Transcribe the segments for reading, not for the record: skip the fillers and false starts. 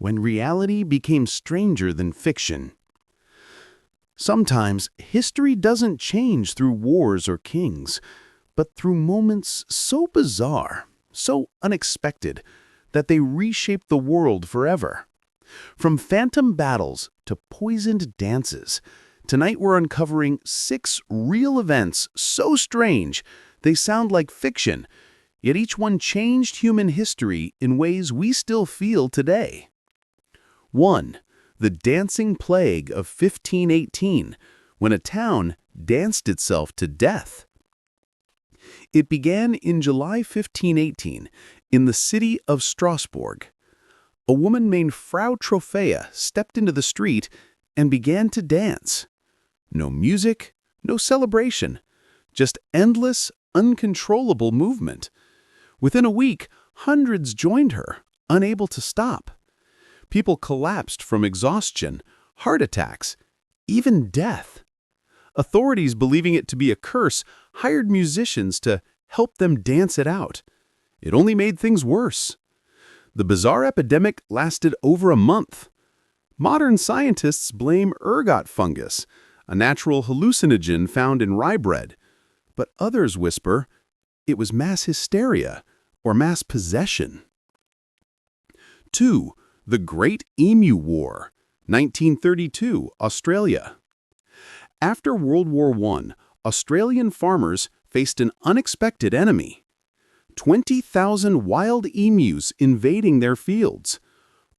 when reality became stranger than fiction. Sometimes history doesn't change through wars or kings, but through moments so bizarre, so unexpected, that they reshape the world forever. From phantom battles to poisoned dances, tonight we're uncovering 6 real events so strange they sound like fiction, yet each one changed human history in ways we still feel today. 1. The Dancing Plague of 1518, when a town danced itself to death. It began in July 1518 in the city of Strasbourg. A woman named Frau Trophäa stepped into the street and began to dance. No music, no celebration, just endless, uncontrollable movement. Within a week, hundreds joined her, unable to stop. People collapsed from exhaustion, heart attacks, even death. Authorities, believing it to be a curse, hired musicians to help them dance it out. It only made things worse. The bizarre epidemic lasted over a month. Modern scientists blame ergot fungus, a natural hallucinogen found in rye bread. But others whisper it was mass hysteria or mass possession. 2. The Great Emu War, 1932, Australia. After World War I, Australian farmers faced an unexpected enemy. 20,000 wild emus invading their fields.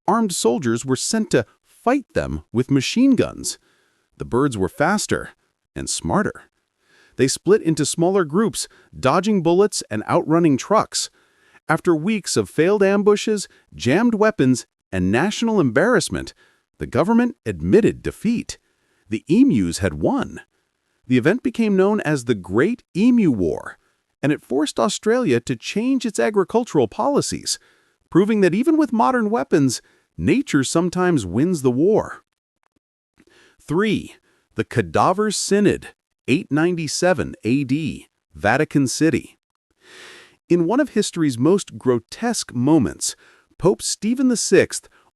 Armed soldiers were sent to fight them with machine guns. The birds were faster and smarter. They split into smaller groups, dodging bullets and outrunning trucks. After weeks of failed ambushes, jammed weapons, and national embarrassment, the government admitted defeat. The emus had won. The event became known as the Great Emu War, and it forced Australia to change its agricultural policies, proving that even with modern weapons, nature sometimes wins the war. 3. The Cadaver Synod, 897 AD, Vatican City. In one of history's most grotesque moments, Pope Stephen VI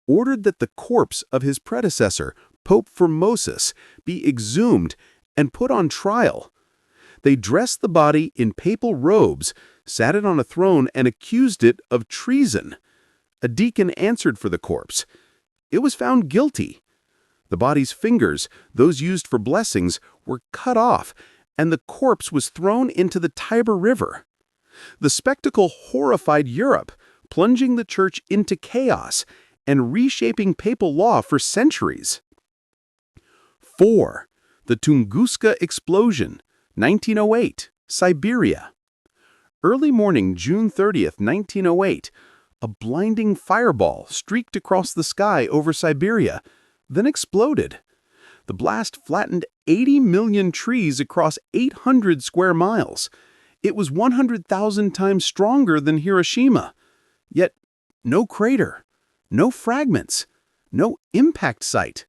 ordered that the corpse of his predecessor, Pope Formosus, be exhumed and put on trial. They dressed the body in papal robes, sat it on a throne, and accused it of treason. A deacon answered for the corpse. It was found guilty. The body's fingers, those used for blessings, were cut off, and the corpse was thrown into the Tiber River. The spectacle horrified Europe, plunging the church into chaos and reshaping papal law for centuries. 4. The Tunguska explosion, 1908, Siberia. Early morning, June 30th, 1908, a blinding fireball streaked across the sky over Siberia, then exploded. The blast flattened 80 million trees across 800 square miles. It was 100,000 times stronger than Hiroshima. Yet, no crater, no fragments, no impact site.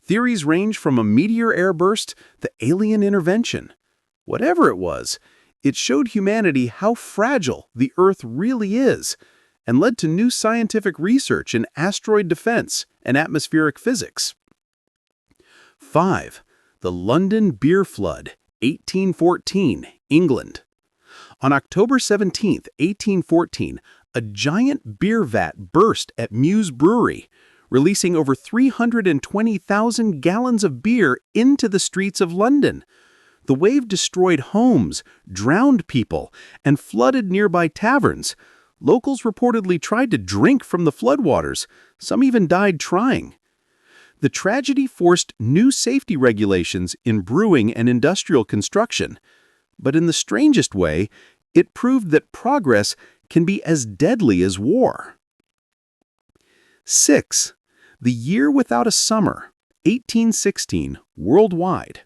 Theories range from a meteor airburst to alien intervention. Whatever it was, it showed humanity how fragile the Earth really is and led to new scientific research in asteroid defense and atmospheric physics. 5. The London Beer Flood, 1814, England. On October 17, 1814, a giant beer vat burst at Muse Brewery, releasing over 320,000 gallons of beer into the streets of London. The wave destroyed homes, drowned people, and flooded nearby taverns. Locals reportedly tried to drink from the floodwaters. Some even died trying. The tragedy forced new safety regulations in brewing and industrial construction. But in the strangest way, it proved that progress can be as deadly as war. 6. The Year Without a Summer, 1816, worldwide.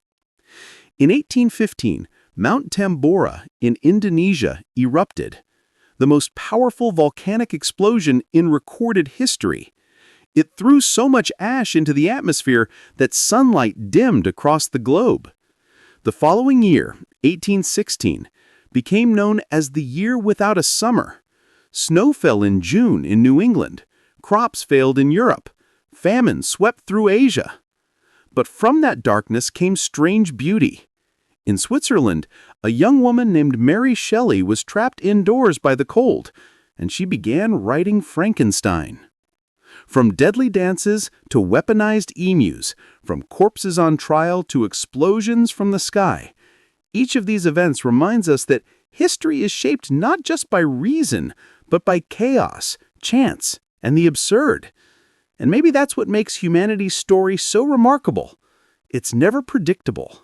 In 1815, Mount Tambora in Indonesia erupted, the most powerful volcanic explosion in recorded history. It threw so much ash into the atmosphere that sunlight dimmed across the globe. The following year, 1816, became known as the Year Without a Summer. Snow fell in June in New England, Crops failed in Europe. Famine swept through Asia. But from that darkness came strange beauty. In Switzerland, a young woman named Mary Shelley was trapped indoors by the cold, and she began writing Frankenstein. From deadly dances to weaponized emus, from corpses on trial to explosions from the sky, each of these events reminds us that history is shaped not just by reason, but by chaos, chance, and the absurd. And maybe that's what makes humanity's story so remarkable. It's never predictable.